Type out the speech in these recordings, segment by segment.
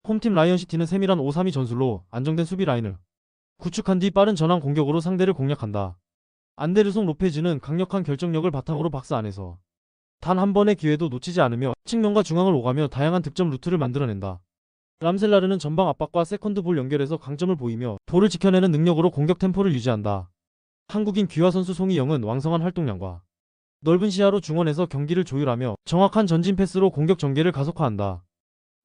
홈팀 라이언시티는 세밀한 5-3-2 전술로 안정된 수비 라인을 구축한 뒤 빠른 전환 공격으로 상대를 공략한다. 안데르송 로페즈는 강력한 결정력을 바탕으로 박스 안에서 단 한 번의 기회도 놓치지 않으며 측면과 중앙을 오가며 다양한 득점 루트를 만들어낸다. 람셀라르는 전방 압박과 세컨드 볼 연결에서 강점을 보이며 볼을 지켜내는 능력으로 공격 템포를 유지한다. 한국인 귀화 선수 송희영은 왕성한 활동량과 넓은 시야로 중원에서 경기를 조율하며 정확한 전진 패스로 공격 전개를 가속화한다.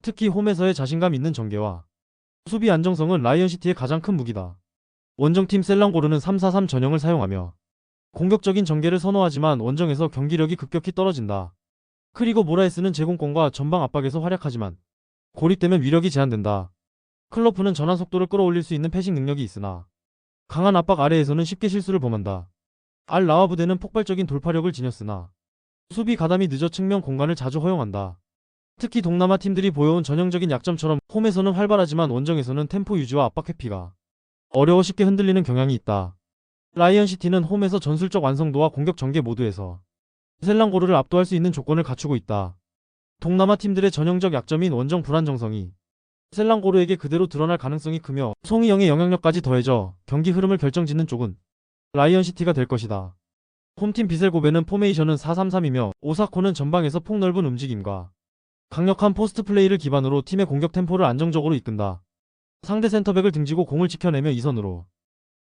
특히 홈에서의 자신감 있는 전개와 수비 안정성은 라이언시티의 가장 큰 무기다. 원정팀 셀랑고르는 3-4-3 전형을 사용하며 공격적인 전개를 선호하지만 원정에서 경기력이 급격히 떨어진다. 그리고 모라에스는 제공권과 전방 압박에서 활약하지만 고립되면 위력이 제한된다. 클로프는 전환 속도를 끌어올릴 수 있는 패싱 능력이 있으나 강한 압박 아래에서는 쉽게 실수를 범한다. 알 라와브데는 폭발적인 돌파력을 지녔으나 수비 가담이 늦어 측면 공간을 자주 허용한다. 특히 동남아 팀들이 보여온 전형적인 약점처럼 홈에서는 활발하지만 원정에서는 템포 유지와 압박 회피가 어려워 쉽게 흔들리는 경향이 있다. 라이언시티는 홈에서 전술적 완성도와 공격 전개 모두에서 셀랑고르를 압도할 수 있는 조건을 갖추고 있다. 동남아 팀들의 전형적 약점인 원정 불안정성이 셀랑고르에게 그대로 드러날 가능성이 크며 송희영의 영향력까지 더해져 경기 흐름을 결정짓는 쪽은 라이언시티가 될 것이다. 홈팀 비셀고베는 포메이션은 4-3-3이며 오사코는 전방에서 폭넓은 움직임과 강력한 포스트 플레이를 기반으로 팀의 공격 템포를 안정적으로 이끈다. 상대 센터백을 등지고 공을 지켜내며 이선으로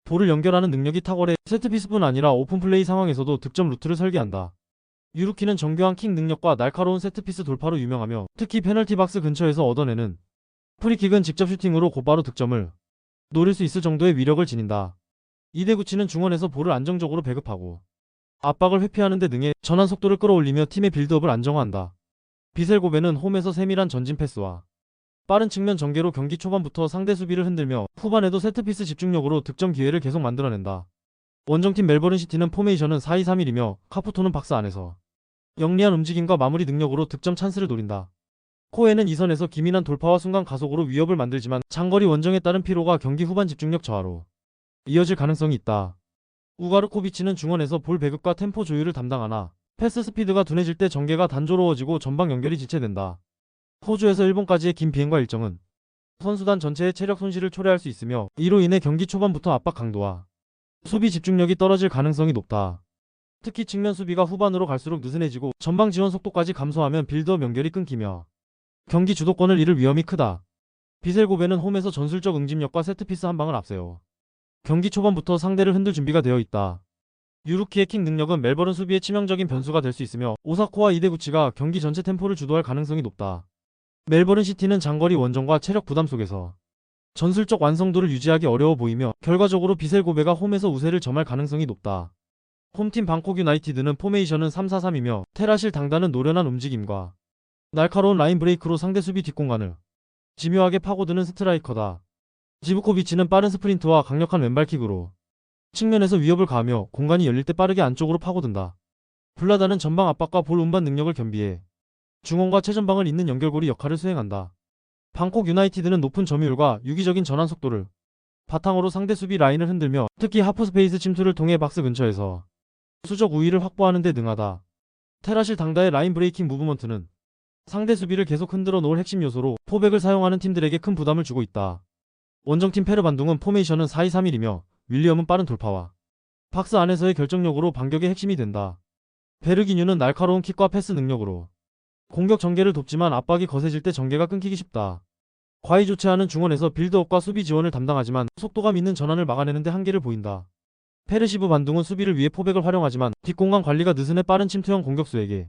볼을 연결하는 능력이 탁월해 세트피스뿐 아니라 오픈플레이 상황에서도 득점 루트를 설계한다. 유루키는 정교한 킥 능력과 날카로운 세트피스 돌파로 유명하며 특히 페널티 박스 근처에서 얻어내는 프리킥은 직접 슈팅으로 곧바로 득점을 노릴 수 있을 정도의 위력을 지닌다. 이데구치는 중원에서 볼을 안정적으로 배급하고 압박을 회피하는 데 능해 전환 속도를 끌어올리며 팀의 빌드업을 안정화한다. 비셀고베는 홈에서 세밀한 전진 패스와 빠른 측면 전개로 경기 초반부터 상대 수비를 흔들며 후반에도 세트피스 집중력으로 득점 기회를 계속 만들어낸다. 원정팀 멜버른시티는 포메이션은 4-2-3-1이며 카푸토는 박스 안에서 영리한 움직임과 마무리 능력으로 득점 찬스를 노린다. 코에는 이선에서 기민한 돌파와 순간 가속으로 위협을 만들지만 장거리 원정에 따른 피로가 경기 후반 집중력 저하로 이어질 가능성이 있다. 우가르코비치는 중원에서 볼 배급과 템포 조율을 담당하나 패스 스피드가 둔해질 때 전개가 단조로워지고 전방 연결이 지체된다. 호주에서 일본까지의 긴 비행과 일정은 선수단 전체의 체력 손실을 초래할 수 있으며 이로 인해 경기 초반부터 압박 강도와 수비 집중력이 떨어질 가능성이 높다. 특히 측면 수비가 후반으로 갈수록 느슨해지고 전방 지원 속도까지 감소하면 빌드업 연결이 끊기며 경기 주도권을 잃을 위험이 크다. 비셀고베는 홈에서 전술적 응집력과 세트피스 한 방을 앞세워 경기 초반부터 상대를 흔들 준비가 되어 있다. 유루키의 킥 능력은 멜버른 수비의 치명적인 변수가 될 수 있으며 오사코와 이데구치가 경기 전체 템포를 주도할 가능성이 높다. 멜버른 시티는 장거리 원정과 체력 부담 속에서 전술적 완성도를 유지하기 어려워 보이며 결과적으로 비셀고베가 홈에서 우세를 점할 가능성이 높다. 홈팀 방콕 유나이티드는 포메이션은 3-4-3이며 테라실 당다는 노련한 움직임과 날카로운 라인 브레이크로 상대 수비 뒷공간을 집요하게 파고드는 스트라이커다. 지브코비치는 빠른 스프린트와 강력한 왼발킥으로 측면에서 위협을 가하며 공간이 열릴 때 빠르게 안쪽으로 파고든다. 블라다는 전방 압박과 볼 운반 능력을 겸비해 중원과 최전방을 잇는 연결고리 역할을 수행한다. 방콕 유나이티드는 높은 점유율과 유기적인 전환 속도를 바탕으로 상대 수비 라인을 흔들며 특히 하프스페이스 침투를 통해 박스 근처에서 수적 우위를 확보하는 데 능하다. 테라실 당다의 라인 브레이킹 무브먼트는 상대 수비를 계속 흔들어 놓을 핵심 요소로 포백을 사용하는 팀들에게 큰 부담을 주고 있다. 원정팀 페르반둥은 포메이션은 4-2-3-1이며 윌리엄은 빠른 돌파와 박스 안에서의 결정력으로 반격의 핵심이 된다. 베르기뉴는 날카로운 킥과 패스 능력으로 공격 전개를 돕지만 압박이 거세질 때 전개가 끊기기 쉽다. 과히 좋지 않은 중원에서 빌드업과 수비 지원을 담당하지만 속도감 있는 전환을 막아내는데 한계를 보인다. 페르시브 반둥은 수비를 위해 포백을 활용하지만 뒷공간 관리가 느슨해 빠른 침투형 공격수에게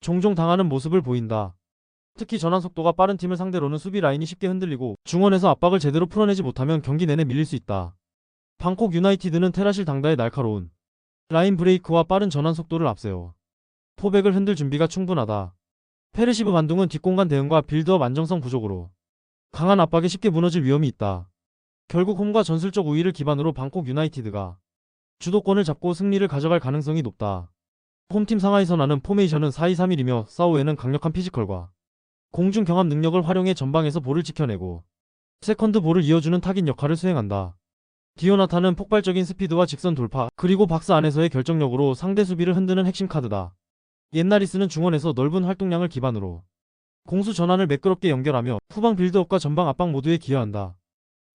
종종 당하는 모습을 보인다. 특히 전환 속도가 빠른 팀을 상대로는 수비 라인이 쉽게 흔들리고 중원에서 압박을 제대로 풀어내지 못하면 경기 내내 밀릴 수 있다. 방콕 유나이티드는 테라실 당다의 날카로운 라인 브레이크와 빠른 전환 속도를 앞세워 포백을 흔들 준비가 충분하다. 페르시브 반둥은 뒷공간 대응과 빌드업 안정성 부족으로 강한 압박에 쉽게 무너질 위험이 있다. 결국 홈과 전술적 우위를 기반으로 방콕 유나이티드가 주도권을 잡고 승리를 가져갈 가능성이 높다. 홈팀 상하이 선화는 포메이션은 4-2-3-1이며 사우에는 강력한 피지컬과 공중 경합 능력을 활용해 전방에서 볼을 지켜내고 세컨드 볼을 이어주는 타깃 역할을 수행한다. 디오나타는 폭발적인 스피드와 직선 돌파 그리고 박스 안에서의 결정력으로 상대 수비를 흔드는 핵심 카드다. 옛나리스는 중원에서 넓은 활동량을 기반으로 공수 전환을 매끄럽게 연결하며 후방 빌드업과 전방 압박 모두에 기여한다.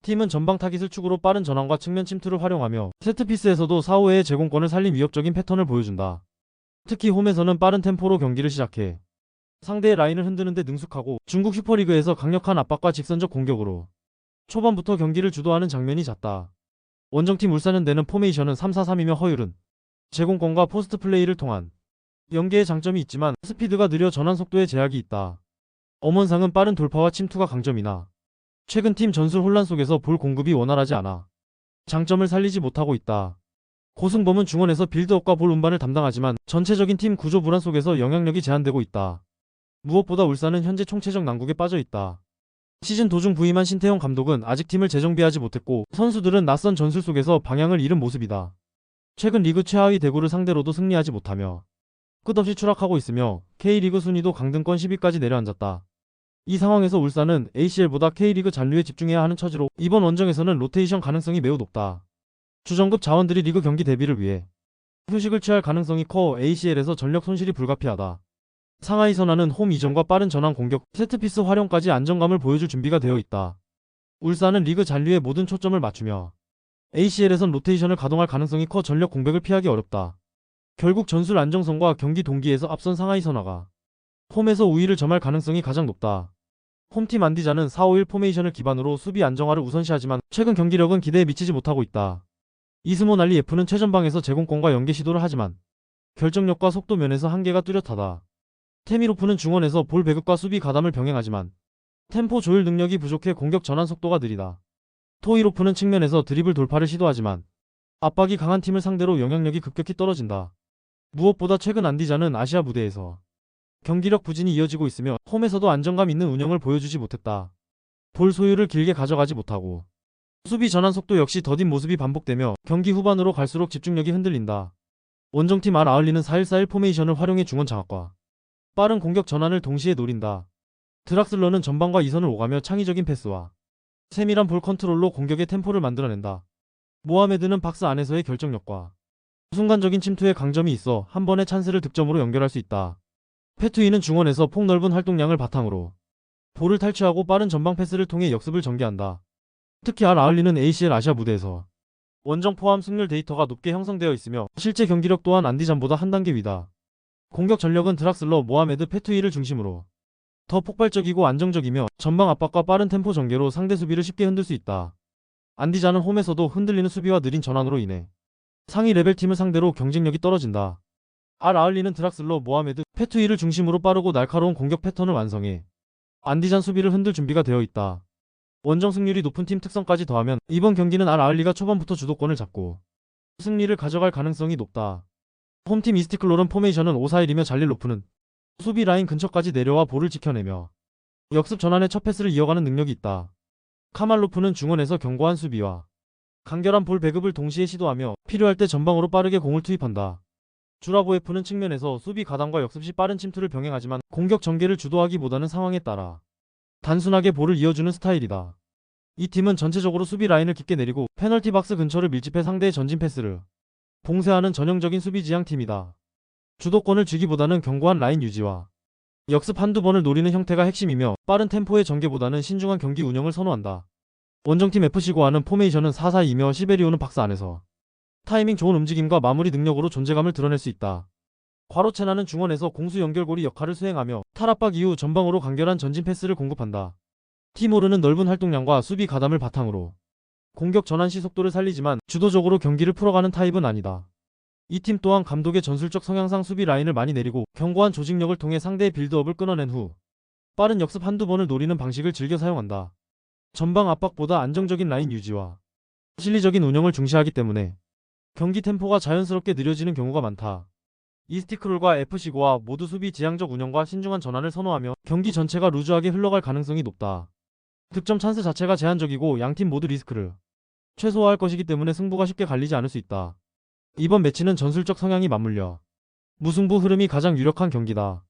팀은 전방 타깃을 축으로 빠른 전환과 측면 침투를 활용하며 세트피스에서도 4-5의 제공권을 살린 위협적인 패턴을 보여준다. 특히 홈에서는 빠른 템포로 경기를 시작해 상대의 라인을 흔드는 데 능숙하고 중국 슈퍼리그에서 강력한 압박과 직선적 공격으로 초반부터 경기를 주도하는 장면이 잦다. 원정팀 울산현대는 포메이션은 3-4-3이며 허율은 제공권과 포스트 플레이를 통한 연계의 장점이 있지만 스피드가 느려 전환 속도에 제약이 있다. 엄원상은 빠른 돌파와 침투가 강점이나 최근 팀 전술 혼란 속에서 볼 공급이 원활하지 않아 장점을 살리지 못하고 있다. 고승범은 중원에서 빌드업과 볼 운반을 담당하지만 전체적인 팀 구조 불안 속에서 영향력이 제한되고 있다. 무엇보다 울산은 현재 총체적 난국에 빠져 있다. 시즌 도중 부임한 신태용 감독은 아직 팀을 재정비하지 못했고 선수들은 낯선 전술 속에서 방향을 잃은 모습이다. 최근 리그 최하위 대구를 상대로도 승리하지 못하며 끝없이 추락하고 있으며 K리그 순위도 강등권 10위까지 내려앉았다. 이 상황에서 울산은 ACL보다 K리그 잔류에 집중해야 하는 처지로 이번 원정에서는 로테이션 가능성이 매우 높다. 주전급 자원들이 리그 경기 대비를 위해 휴식을 취할 가능성이 커 ACL에서 전력 손실이 불가피하다. 상하이 선화는 홈 이전과 빠른 전환 공격, 세트피스 활용까지 안정감을 보여줄 준비가 되어 있다. 울산은 리그 잔류에 모든 초점을 맞추며 ACL에선 로테이션을 가동할 가능성이 커 전력 공백을 피하기 어렵다. 결국 전술 안정성과 경기 동기에서 앞선 상하이 선화가 홈에서 우위를 점할 가능성이 가장 높다. 홈팀 안디자는 4-5-1 포메이션을 기반으로 수비 안정화를 우선시하지만 최근 경기력은 기대에 미치지 못하고 있다. 이스모 날리 F는 최전방에서 제공권과 연계 시도를 하지만 결정력과 속도 면에서 한계가 뚜렷하다. 테미로프는 중원에서 볼 배급과 수비 가담을 병행하지만 템포 조율 능력이 부족해 공격 전환 속도가 느리다. 토이로프는 측면에서 드리블 돌파를 시도하지만 압박이 강한 팀을 상대로 영향력이 급격히 떨어진다. 무엇보다 최근 안디자는 아시아 무대에서 경기력 부진이 이어지고 있으며 홈에서도 안정감 있는 운영을 보여주지 못했다. 볼 소유를 길게 가져가지 못하고 수비 전환 속도 역시 더딘 모습이 반복되며 경기 후반으로 갈수록 집중력이 흔들린다. 원정팀 아울리는 4-1-4-1 포메이션을 활용해 중원 장악과 빠른 공격 전환을 동시에 노린다. 드락슬러는 전방과 이선을 오가며 창의적인 패스와 세밀한 볼 컨트롤로 공격의 템포를 만들어낸다. 모하메드는 박스 안에서의 결정력과 순간적인 침투에 강점이 있어 한 번의 찬스를 득점으로 연결할 수 있다. 페투이는 중원에서 폭넓은 활동량을 바탕으로 볼을 탈취하고 빠른 전방 패스를 통해 역습을 전개한다. 특히 아울리는 ACL 아시아 무대에서 원정 포함 승률 데이터가 높게 형성되어 있으며 실제 경기력 또한 안디잔보다 한 단계 위다. 공격 전력은 드락슬러, 모하메드, 페투이를 중심으로 더 폭발적이고 안정적이며 전방 압박과 빠른 템포 전개로 상대 수비를 쉽게 흔들 수 있다. 안디자는 홈에서도 흔들리는 수비와 느린 전환으로 인해 상위 레벨 팀을 상대로 경쟁력이 떨어진다. 아울리는 드락슬러, 모하메드, 페투이를 중심으로 빠르고 날카로운 공격 패턴을 완성해 안디잔 수비를 흔들 준비가 되어 있다. 원정 승률이 높은 팀 특성까지 더하면 이번 경기는 아울리가 초반부터 주도권을 잡고 승리를 가져갈 가능성이 높다. 홈팀 이스티클롤은 포메이션은 5-4-1이며 잘릴로프는 수비 라인 근처까지 내려와 볼을 지켜내며 역습 전환의 첫 패스를 이어가는 능력이 있다. 카말로프는 중원에서 견고한 수비와 간결한 볼 배급을 동시에 시도하며 필요할 때 전방으로 빠르게 공을 투입한다. 주라보에프는 측면에서 수비 가담과 역습 시 빠른 침투를 병행하지만 공격 전개를 주도하기보다는 상황에 따라 단순하게 볼을 이어주는 스타일이다. 이 팀은 전체적으로 수비 라인을 깊게 내리고 페널티 박스 근처를 밀집해 상대의 전진 패스를 봉쇄하는 전형적인 수비 지향 팀이다. 주도권을 쥐기보다는 견고한 라인 유지와 역습 한두 번을 노리는 형태가 핵심이며 빠른 템포의 전개보다는 신중한 경기 운영을 선호한다. 원정팀 FC 고아는 포메이션은 4-4-2며 시베리오는 박스 안에서 타이밍 좋은 움직임과 마무리 능력으로 존재감을 드러낼 수 있다. 과로체나는 중원에서 공수 연결고리 역할을 수행하며 탈압박 이후 전방으로 간결한 전진 패스를 공급한다. 티모르는 넓은 활동량과 수비 가담을 바탕으로 공격 전환 시 속도를 살리지만 주도적으로 경기를 풀어가는 타입은 아니다. 이 팀 또한 감독의 전술적 성향상 수비 라인을 많이 내리고 견고한 조직력을 통해 상대의 빌드업을 끊어낸 후 빠른 역습 한두 번을 노리는 방식을 즐겨 사용한다. 전방 압박보다 안정적인 라인 유지와 실리적인 운영을 중시하기 때문에 경기 템포가 자연스럽게 느려지는 경우가 많다. 이스티크롤과 FC고와 모두 수비 지향적 운영과 신중한 전환을 선호하며 경기 전체가 루즈하게 흘러갈 가능성이 높다. 득점 찬스 자체가 제한적이고 양팀 모두 리스크를 최소화할 것이기 때문에 승부가 쉽게 갈리지 않을 수 있다. 이번 매치는 전술적 성향이 맞물려 무승부 흐름이 가장 유력한 경기다.